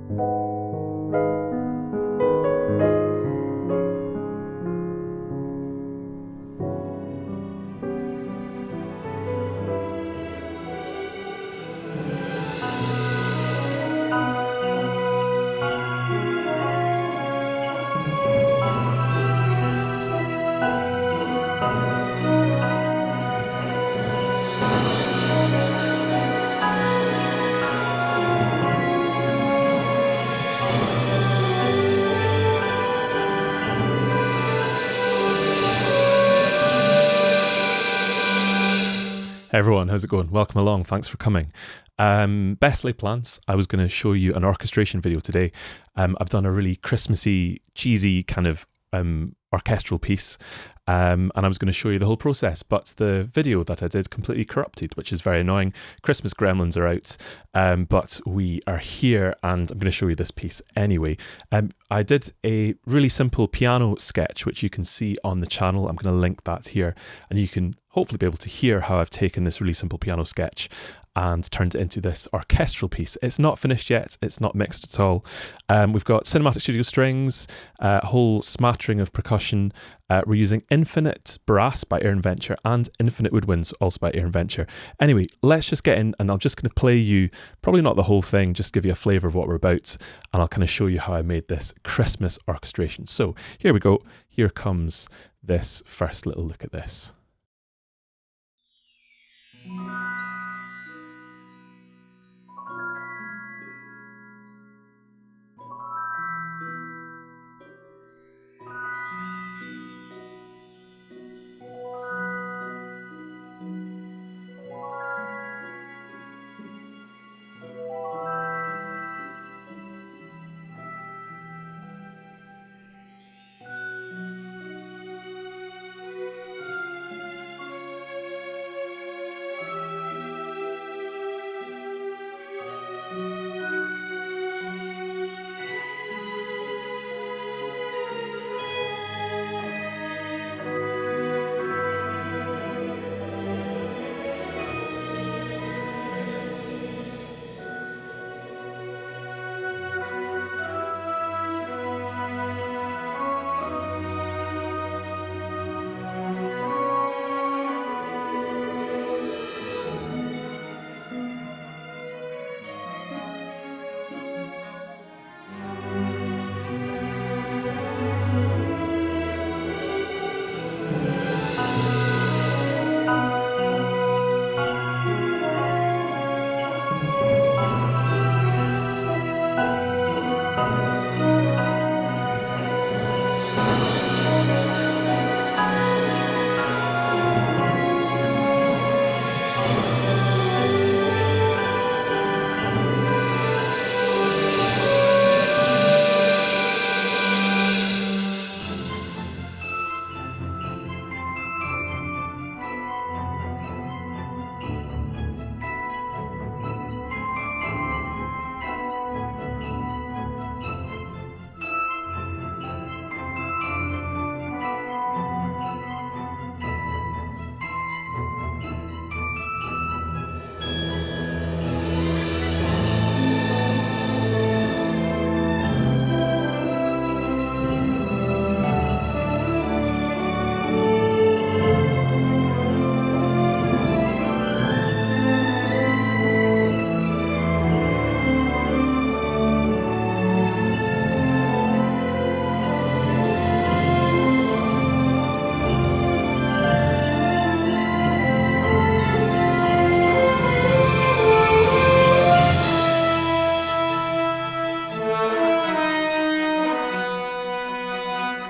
Hey everyone, how's it going? Welcome along, thanks for coming. Best laid plans, I was going to show you an orchestration video today. I've done a really Christmassy, cheesy kind of orchestral piece, and I was going to show you the whole process, but the video that I did completely corrupted, which is very annoying. Christmas gremlins are out, but we are here and I'm going to show you this piece anyway. I did a really simple piano sketch, which you can see on the channel. I'm going to link that here, and you can hopefully be able to hear how I've taken this really simple piano sketch and turned it into this orchestral piece. It's not finished yet, it's not mixed at all. We've got Cinematic Studio strings, a whole smattering of percussion. We're using Infinite Brass by AaronVenture and Infinite Woodwinds, also by AaronVenture. Anyway, let's just get in, and I'm just going to play you, probably not the whole thing, just give you a flavour of what we're about, and I'll kind of show you how I made this Christmas orchestration. So here we go. Here comes this first little look at this.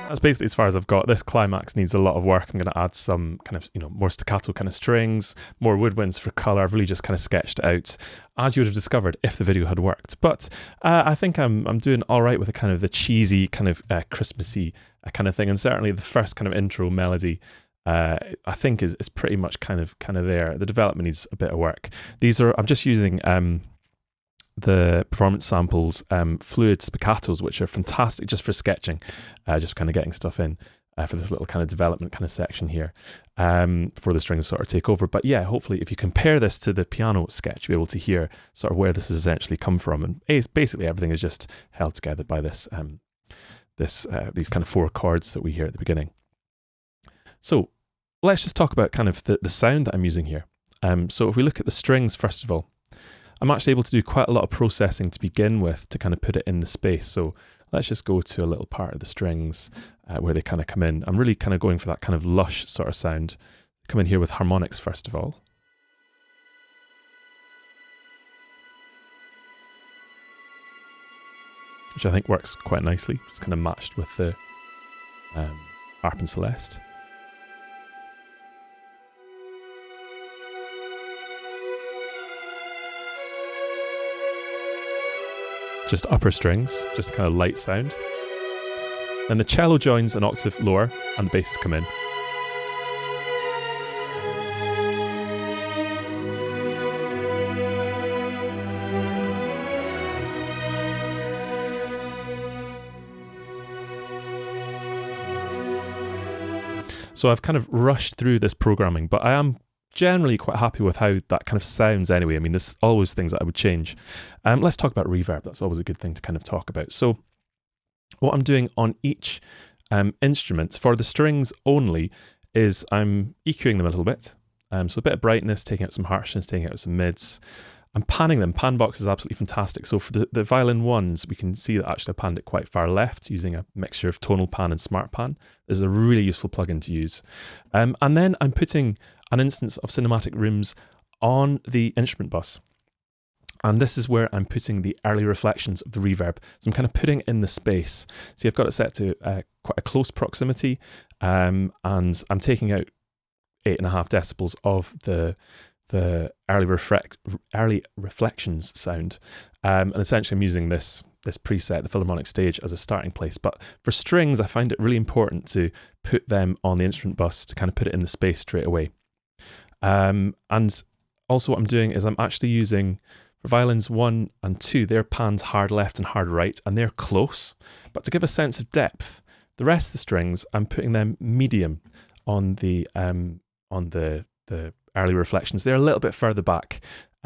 That's basically as far as I've got. This climax needs a lot of work. I'm going to add some kind of, more staccato kind of strings, more woodwinds for colour. I've really just kind of sketched it out, as you would have discovered if the video had worked. But I think I'm doing all right with a kind of the cheesy, kind of Christmassy kind of thing. And certainly the first kind of intro melody, I think is pretty much kind of there. The development needs a bit of work. I'm just using the performance samples, fluid spiccatos, which are fantastic just for sketching, just kind of getting stuff in. for this little kind of development kind of section here before the strings sort of take over. But yeah, hopefully if you compare this to the piano sketch, you'll be able to hear sort of where this has essentially come from. And basically everything is just held together by this, these kind of 4 chords that we hear at the beginning. So let's just talk about kind of the sound that I'm using here. So if we look at the strings, first of all, I'm actually able to do quite a lot of processing to begin with to kind of put it in the space. So let's just go to a little part of the strings where they kind of come in. I'm really kind of going for that kind of lush sort of sound. Come in here with harmonics, first of all. Which I think works quite nicely, just kind of matched with the harp and Celeste. Just upper strings, just a kind of light sound. Then the cello joins an octave lower and the basses come in. So I've kind of rushed through this programming, but I am generally quite happy with how that kind of sounds anyway. I mean, there's always things that I would change. Let's talk about reverb. That's always a good thing to kind of talk about. So what I'm doing on each instrument for the strings only is I'm EQing them a little bit. So a bit of brightness, taking out some harshness, taking out some mids. I'm panning them. Pan box is absolutely fantastic. So for the violin ones, we can see that actually I panned it quite far left using a mixture of tonal pan and smart pan. This is a really useful plugin to use. And then I'm putting an instance of Cinematic Rooms on the instrument bus. And this is where I'm putting the early reflections of the reverb. So I'm kind of putting in the space. See, I've got it set to quite a close proximity, and I'm taking out 8.5 decibels of the early reflections sound. And essentially I'm using this preset, the Philharmonic stage, as a starting place. But for strings, I find it really important to put them on the instrument bus to kind of put it in the space straight away. And also what I'm doing is I'm actually using, for violins 1 and 2, they're panned hard left and hard right, and they're close. But to give a sense of depth, the rest of the strings, I'm putting them medium on the early reflections. They're a little bit further back,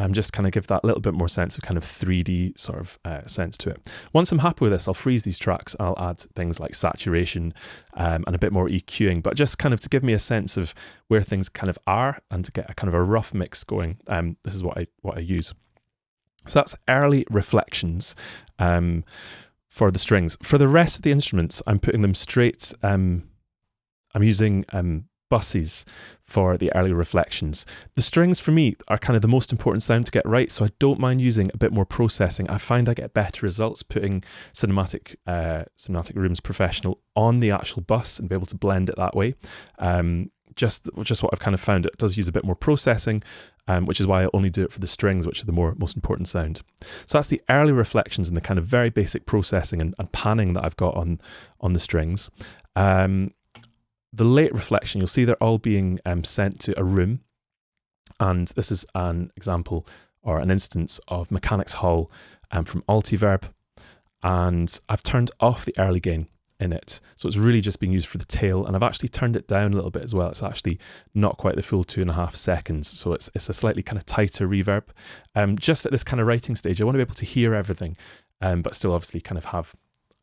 just kind of give that little bit more sense of kind of 3D sort of sense to it. Once I'm happy with this, I'll freeze these tracks. I'll add things like saturation and a bit more EQing, but just kind of to give me a sense of where things kind of are and to get a kind of a rough mix going. This is what I use. So that's early reflections for the strings. For the rest of the instruments, I'm putting them straight. I'm using buses for the early reflections. The strings for me are kind of the most important sound to get right, so I don't mind using a bit more processing. I find I get better results putting Cinematic Rooms Professional on the actual bus and be able to blend it that way. Just what I've kind of found. It does use a bit more processing, which is why I only do it for the strings, which are the most important sound. So that's the early reflections and the kind of very basic processing and panning that I've got on the strings. The late reflection, you'll see they're all being sent to a room. And this is an example or an instance of Mechanics Hall from Altiverb. And I've turned off the early gain in it. So it's really just being used for the tail. And I've actually turned it down a little bit as well. It's actually not quite the full 2.5 seconds. So it's a slightly kind of tighter reverb. Just at this kind of writing stage, I want to be able to hear everything, but still obviously kind of have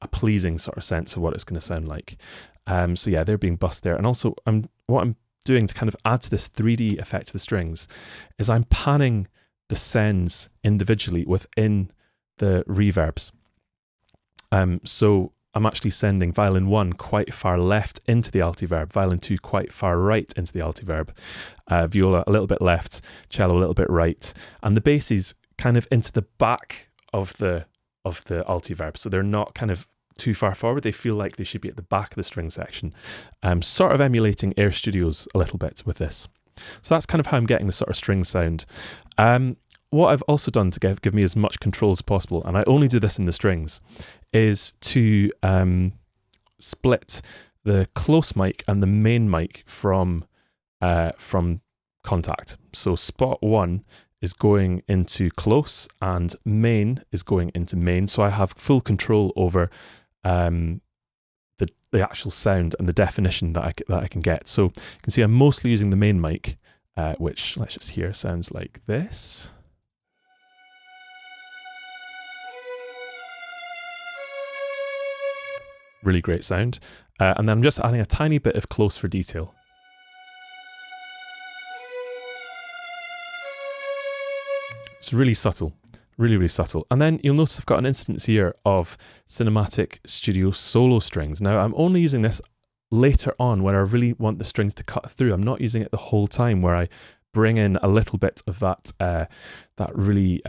a pleasing sort of sense of what it's going to sound like. So yeah, they're being bussed there. And also what I'm doing to kind of add to this 3D effect to the strings is I'm panning the sends individually within the reverbs. So I'm actually sending violin 1 quite far left into the altiverb, violin 2 quite far right into the altiverb, viola a little bit left, cello a little bit right, and the basses kind of into the back of the altiverb. So they're not kind of too far forward. They feel like they should be at the back of the string section, sort of emulating Air Studios a little bit with this. So that's kind of how I'm getting the sort of string sound. What I've also done to give me as much control as possible, and I only do this in the strings, is to split the close mic and the main mic from contact. So spot 1 is going into close and main is going into main. So I have full control over the the actual sound and the definition that I can get. So you can see I'm mostly using the main mic, which, let's just hear, sounds like this. Really great sound. And then I'm just adding a tiny bit of close for detail. It's really subtle, really subtle. And then you'll notice I've got an instance here of Cinematic Studio solo strings. Now I'm only using this later on when I really want the strings to cut through. I'm not using it the whole time, where I bring in a little bit of that that really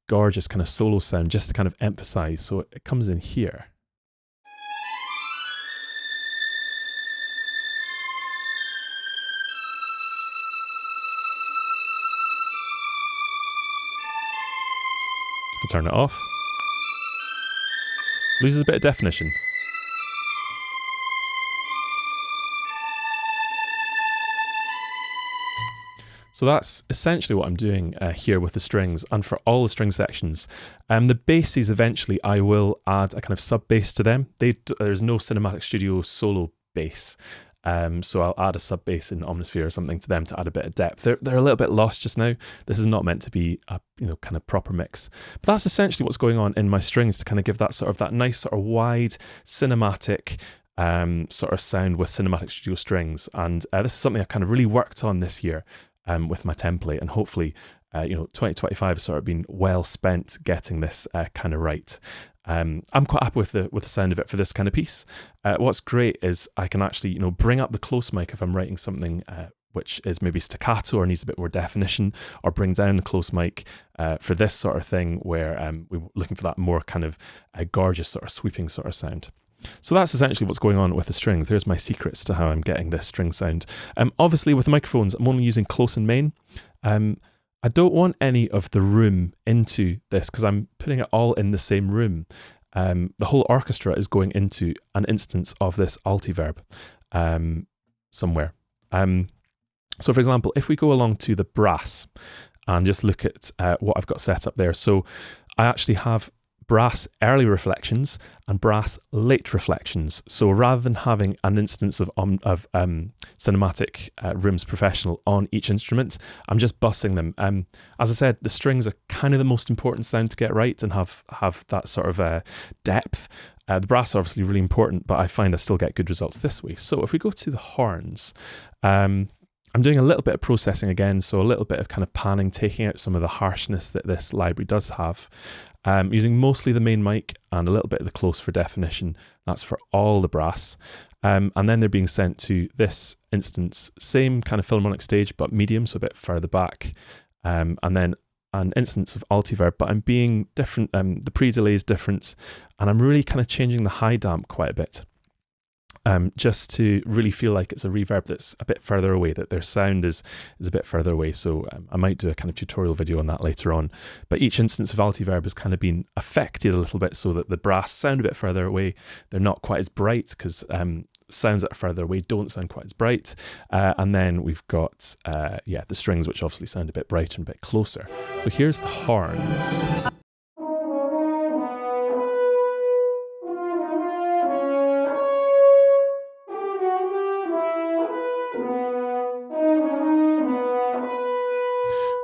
gorgeous kind of solo sound just to kind of emphasize. So it comes in here. Turn it off. Loses a bit of definition. So that's essentially what I'm doing here with the strings and for all the string sections. The basses, eventually I will add a kind of sub bass to them. There's no Cinematic Studio solo bass. So I'll add a sub bass in Omnisphere or something to them to add a bit of depth. They're a little bit lost just now. This is not meant to be a kind of proper mix. But that's essentially what's going on in my strings to kind of give that nice sort of wide cinematic sort of sound with Cinematic Studio strings. And this is something I kind of really worked on this year with my template, and hopefully 2025 has sort of been well spent getting this kind of right. I'm quite happy with the sound of it for this kind of piece. What's great is I can actually bring up the close mic if I'm writing something which is maybe staccato or needs a bit more definition, or bring down the close mic for this sort of thing where we're looking for that more kind of gorgeous sort of sweeping sort of sound. So that's essentially what's going on with the strings. There's my secrets to how I'm getting this string sound. Obviously with the microphones, I'm only using close and main. I don't want any of the room into this because I'm putting it all in the same room. The whole orchestra is going into an instance of this Altiverb somewhere. So for example, if we go along to the brass and just look at what I've got set up there. So I actually have brass early reflections and brass late reflections. So rather than having an instance of Cinematic Rooms Professional on each instrument, I'm just bussing them. As I said, the strings are kind of the most important sound to get right and have that sort of depth. The brass are obviously really important, but I find I still get good results this way. So if we go to the horns, I'm doing a little bit of processing again, so a little bit of kind of panning, taking out some of the harshness that this library does have. Using mostly the main mic and a little bit of the close for definition. That's for all the brass. And then they're being sent to this instance, same kind of Philharmonic stage, but medium, so a bit further back. And then an instance of Altiverb, but I'm being different. The pre-delay is different, and I'm really kind of changing the high damp quite a bit. Just to really feel like it's a reverb that's a bit further away, that their sound is a bit further away. So I might do a kind of tutorial video on that later on. But each instance of Altiverb has kind of been affected a little bit so that the brass sound a bit further away. They're not quite as bright because sounds that are further away don't sound quite as bright. And then we've got, the strings, which obviously sound a bit brighter and a bit closer. So here's the horns.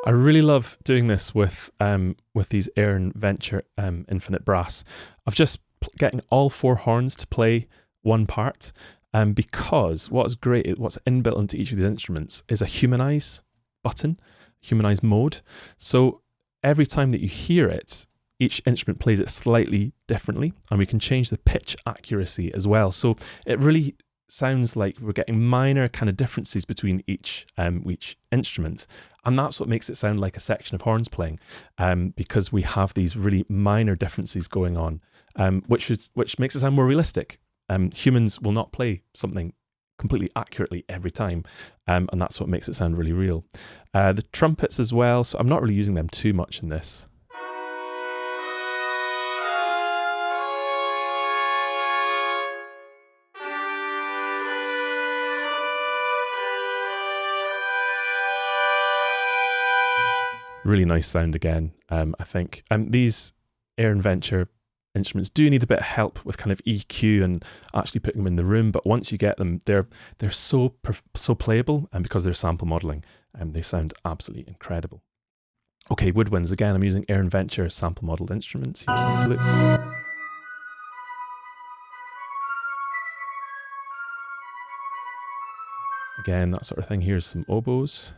I really love doing this with these AaronVenture Infinite Brass. Of just getting all four horns to play one part, because what's great, what's inbuilt into each of these instruments is a humanize button, humanize mode. So every time that you hear it, each instrument plays it slightly differently, and we can change the pitch accuracy as well. So it really sounds like we're getting minor kind of differences between each instrument, and that's what makes it sound like a section of horns playing, because we have these really minor differences going on, which makes it sound more realistic. Humans will not play something completely accurately every time, and that's what makes it sound really real. The trumpets as well, so I'm not really using them too much in this. Really nice sound again, I think. These AaronVenture instruments do need a bit of help with kind of EQ and actually putting them in the room, but once you get them, they're so playable, and because they're sample modeling, they sound absolutely incredible. Okay, woodwinds again. I'm using AaronVenture sample modeled instruments. Here's some flutes. Again, that sort of thing. Here's some oboes.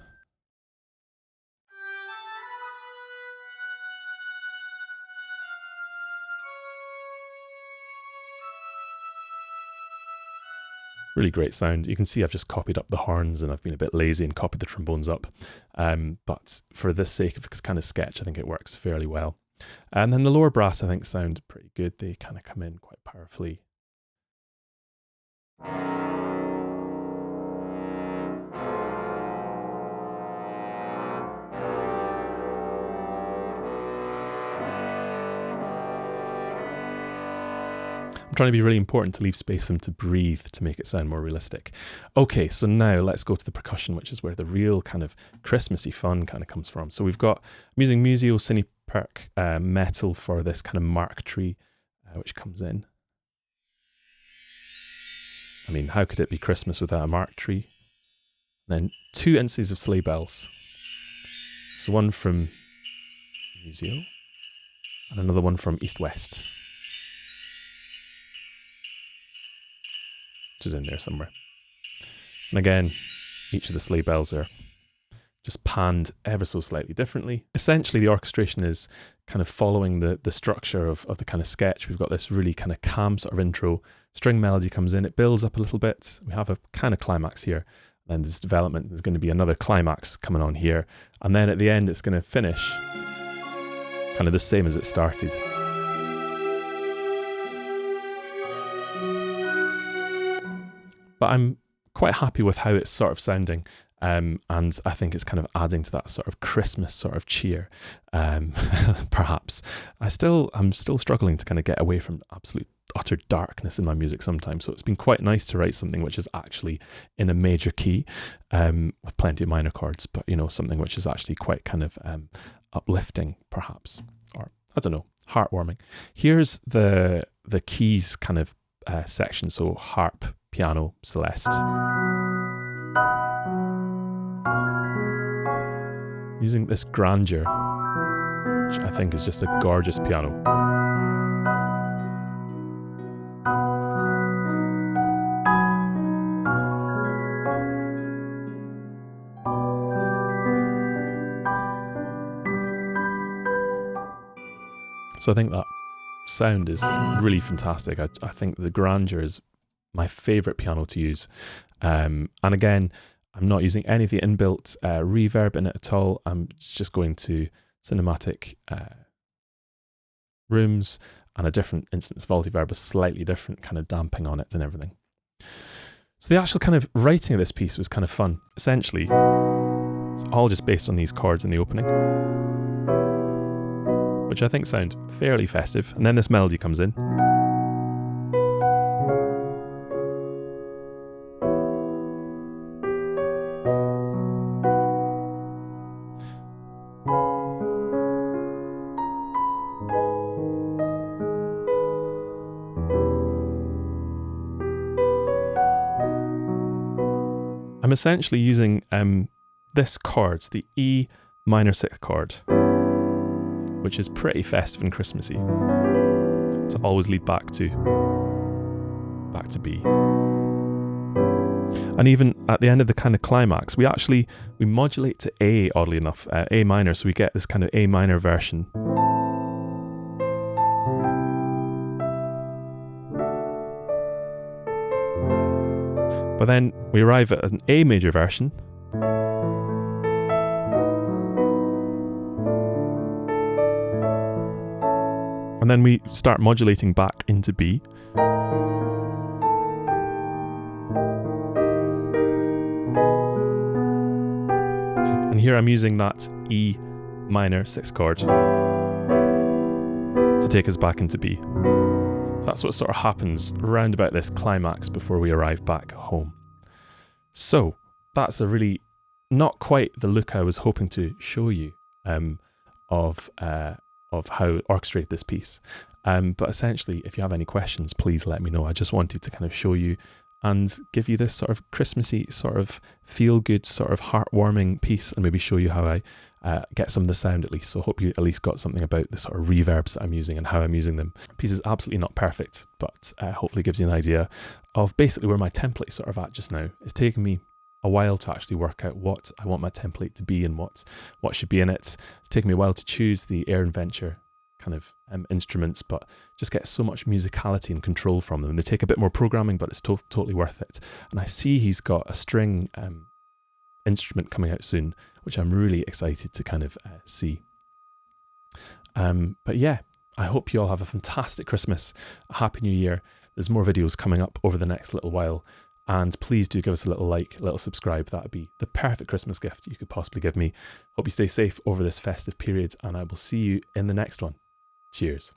Really great sound. You can see I've just copied up the horns and I've been a bit lazy and copied the trombones up. But for the sake of this kind of sketch, I think it works fairly well. And then the lower brass, I think, sound pretty good. They kind of come in quite powerfully. I'm trying to be really important to leave space for them to breathe to make it sound more realistic. Okay, so now let's go to the percussion, which is where the real kind of Christmassy fun kind of comes from. So we've got, I'm using Musio Cineperc metal for this kind of mark tree, which comes in. I mean, how could it be Christmas without a mark tree? And then 2 instances of sleigh bells. So one from Musio and another one from EastWest, which is in there somewhere. And again, each of the sleigh bells are just panned ever so slightly differently. Essentially, the orchestration is kind of following the structure of the kind of sketch. We've got this really kind of calm sort of intro. String melody comes in, it builds up a little bit. We have a kind of climax here. Then this development, there's going to be another climax coming on here. And then at the end, it's going to finish kind of the same as it started. But I'm quite happy with how it's sort of sounding, and I think it's kind of adding to that sort of Christmas sort of cheer, perhaps. I'm still struggling to kind of get away from absolute utter darkness in my music sometimes, so it's been quite nice to write something which is actually in a major key, with plenty of minor chords, but you know, something which is actually quite kind of uplifting, perhaps, or I don't know, heartwarming. Here's the keys kind of section, so harp, piano, Celeste. Using this grandeur, which I think is just a gorgeous piano. So I think that sound is really fantastic. I think the grandeur is my favorite piano to use. And again, I'm not using any of the inbuilt reverb in it at all. I'm just going to cinematic rooms and a different instance of Altiverb, a slightly different kind of damping on it and everything. So the actual kind of writing of this piece was kind of fun. Essentially, it's all just based on these chords in the opening, which I think sound fairly festive. And then this melody comes in. I'm essentially using this chord, the E minor 6th chord, which is pretty festive and Christmassy, to always lead back to B. And even at the end of the kind of climax, we modulate to A, oddly enough, A minor, so we get this kind of A minor version. But then we arrive at an A major version. And then we start modulating back into B. And here I'm using that E minor 6th chord to take us back into B. So that's what sort of happens around about this climax before we arrive back home. So that's a really not quite the look I was hoping to show you of how orchestrated this piece. But essentially, if you have any questions, please let me know. I just wanted to kind of show you and give you this sort of Christmassy, sort of feel-good, sort of heartwarming piece, and maybe show you how I get some of the sound at least. So I hope you at least got something about the sort of reverbs that I'm using and how I'm using them. The piece is absolutely not perfect, but hopefully gives you an idea of basically where my template is sort of at just now. It's taken me a while to actually work out what I want my template to be and what should be in it. It's taken me a while to choose the AaronVenture kind of instruments, but just get so much musicality and control from them. They take a bit more programming, but it's totally worth it. And I see he's got a string instrument coming out soon, which I'm really excited to kind of see. But yeah, I hope you all have a fantastic Christmas, a happy new year. There's more videos coming up over the next little while, and please do give us a little like, a little subscribe. That would be the perfect Christmas gift you could possibly give me. Hope you stay safe over this festive period, and I will see you in the next one. Cheers.